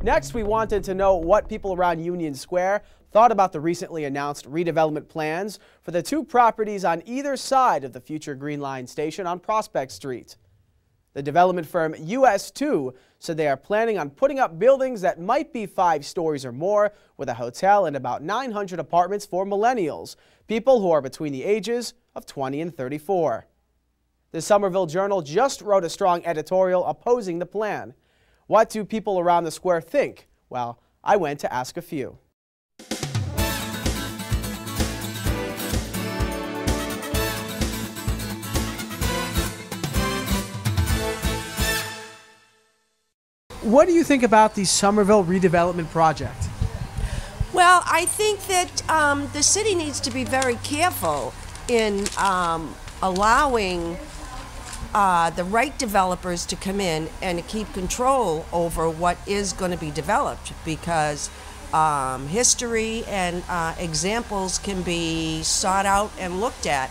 Next, we wanted to know what people around Union Square thought about the recently announced redevelopment plans for the two properties on either side of the future Green Line station on Prospect Street. The development firm US2 said they are planning on putting up buildings that might be 5 stories or more, with a hotel and about 900 apartments for millennials, people who are between the ages of 20 and 34. The Somerville Journal just wrote a strong editorial opposing the plan. What do people around the square think? Well, I went to ask a few. What do you think about the Somerville redevelopment project? Well, I think that the city needs to be very careful in allowing the right developers to come in and to keep control over what is going to be developed, because history and examples can be sought out and looked at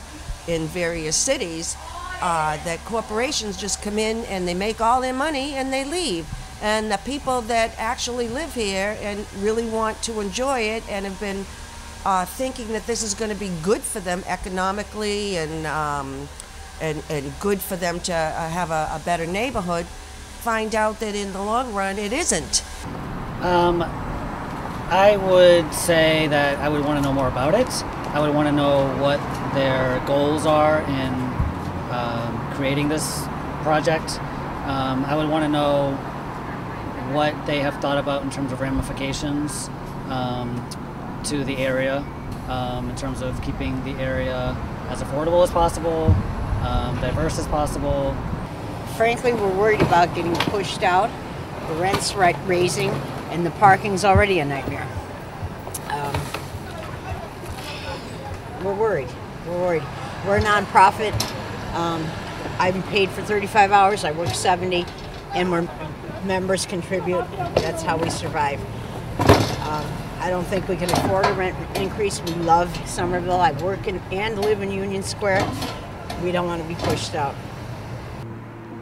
in various cities that corporations just come in and they make all their money and they leave. And the people that actually live here and really want to enjoy it and have been thinking that this is going to be good for them economically and good for them to have a better neighborhood, find out that in the long run it isn't. I would say that I would want to know more about it. I would want to know what their goals are in creating this project. I would want to know what they have thought about in terms of ramifications to the area, in terms of keeping the area as affordable as possible, diverse as possible. Frankly, we're worried about getting pushed out, the rent's raising, and the parking's already a nightmare. We're worried. We're a nonprofit. I'm paid for 35 hours, I work 70, and members contribute. That's how we survive. I don't think we can afford a rent increase. We love Somerville. I work and live in Union Square. We don't want to be pushed out.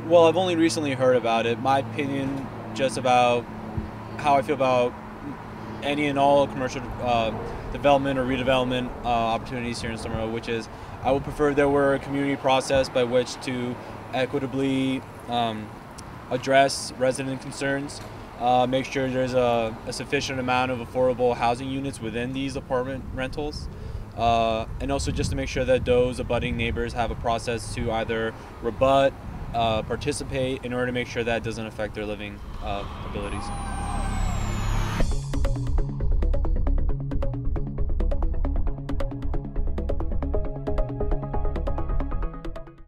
Well, I've only recently heard about it. My opinion just about how I feel about any and all commercial development or redevelopment opportunities here in Somerville, which is I would prefer there were a community process by which to equitably address resident concerns, make sure there's a sufficient amount of affordable housing units within these apartment rentals, and also just to make sure that those abutting neighbors have a process to either rebut, participate, in order to make sure that doesn't affect their living abilities.